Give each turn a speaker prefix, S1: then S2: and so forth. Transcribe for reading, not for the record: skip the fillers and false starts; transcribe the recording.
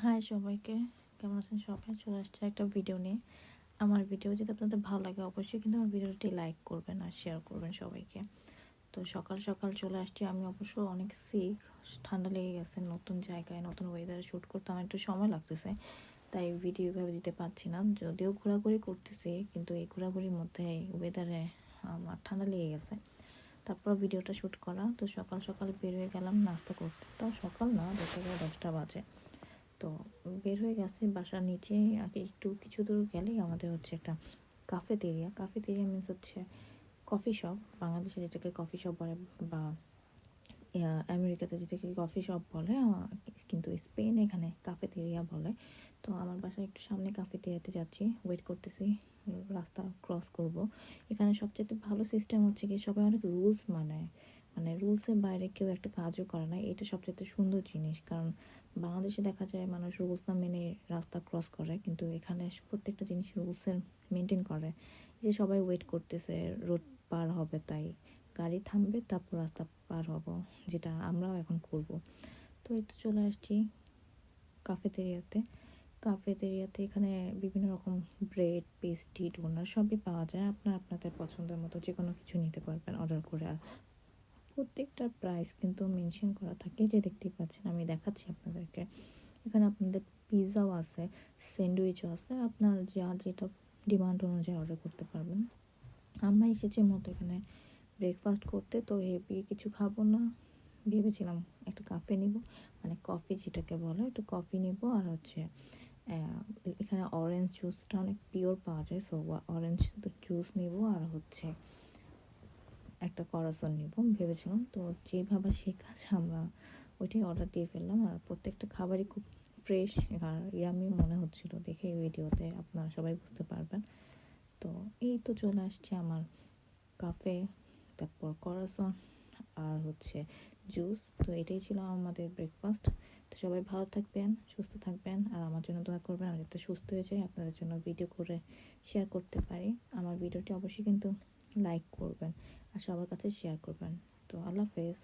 S1: High সবাইকে, কেমন আছেন সবাই? চলে আসছে একটা ভিডিও নিয়ে। আমার ভিডিও যদি আপনাদের ভালো লাগে অবশ্যই কিন্তু আমার ভিডিওটি লাইক করবেন আর শেয়ার করবেন সবাইকে। তো সকাল সকাল চলে আসছি আমি, অবশ্য অনেক সিক, ঠান্ডা লেগে গেছে। নতুন জায়গায় নতুন ওয়েদারে শ্যুট করতে আমার একটু সময় লাগতেছে, তাই ভিডিও এভাবে দিতে পারছি না। যদিও ঘোরাঘুরি করতেছি, কিন্তু এই ঘোরাঘুরির মধ্যে ওয়েদারে আমার ঠান্ডা লেগে গেছে। তারপর ভিডিওটা শ্যুট করা। তো সকাল সকাল বের হয়ে গেলাম নাস্তা করতে। তাও সকাল না, 10টা বাজে। তো বের হয়ে গেছি বাসার নিচে। আগে একটু কিছু দূর গেলেই আমাদের হচ্ছে একটা কাফেতেরিয়া। কাফেতেরিয়া মিন্স হচ্ছে কফি শপ। বাংলাদেশে যেটাকে কফি শপ বলে, বা আমেরিকাতে যেটাকে কফি শপ বলে, কিন্তু স্পেন এখানে কাফেতেরিয়া বলে। তো আমার বাসার একটু সামনে কাফেতেরিয়াতে যাচ্ছি, ওয়েট করতেছি রাস্তা ক্রস করব। এখানে সবচেয়ে ভালো সিস্টেম হচ্ছে কি, সবাই অনেক রুলস মানে রুলসের বাইরে কেউ একটা কাজও করে না। এটা সবচেয়ে সুন্দর জিনিস, কারণ বাংলাদেশে দেখা যায় মানুষ রুলস না মেনে রাস্তা ক্রস করে, কিন্তু এখানে প্রত্যেকটা জিনিস রুলসের মেনটেন করে। যে সবাই ওয়েট করতেছে রোড পার হবে, তাই গাড়ি থামবে তারপর রাস্তা পার হব, যেটা আমরাও এখন করব। তো এই তো চলে আসছি কাফেতেরিয়াতে। কাফেতেরিয়াতে এখানে বিভিন্ন রকম ব্রেড, পেস্ট্রি, ডোনাট সবই পাওয়া যায়। আপনাদের পছন্দের মতো যে কোনো কিছু নিতে পারবেন অর্ডার করে। আর প্রত্যেকটার প্রাইস কিন্তু মেনশন করা থাকে, যে দেখতেই পাচ্ছেন, আমি দেখাচ্ছি আপনাদেরকে। এখানে আপনাদের পিৎজাও আছে, স্যান্ডউইচও আছে, আপনার যা যেটা ডিমান্ড অনুযায়ী অর্ডার করতে পারবেন। আমরা এসেছি মতো এখানে ব্রেকফাস্ট করতে, তো হেভি কিছু খাবো না। ভেবেছিলাম একটা কাফে নিব, মানে কফি যেটাকে বলে, একটু কফি নিব। আর হচ্ছে এখানে অরেঞ্জ জুসটা অনেক পিওর পাওয়া যায়, সো অরেঞ্জ জুস নিব। আর হচ্ছে একটা করাসন নিব ভেবেছিলাম। তো যে ভাবা সেই কাজ, আমরা ওইটাই অর্ডার দিয়ে ফেললাম। আর প্রত্যেকটা খাবারই খুব ফ্রেশ আর ইয়ামি মনে হচ্ছিল, দেখে ভিডিওতে আপনারা সবাই বুঝতে পারবেন। তো এই তো চলে আসছে আমার কাফে, তারপর করাসন আর হচ্ছে জুস। তো এটাই ছিল আমাদের ব্রেকফাস্ট। তো সবাই ভালো থাকবেন, সুস্থ থাকবেন, আর আমার জন্য দোয়া করবেন আমি যাতে সুস্থ হয়ে যাই, আপনাদের জন্য ভিডিও করে শেয়ার করতে পারি। আমার ভিডিওটি অবশ্যই কিন্তু লাইক করবেন আর সবার কাছে শেয়ার করবেন। তো আল্লাহ হাফেজ।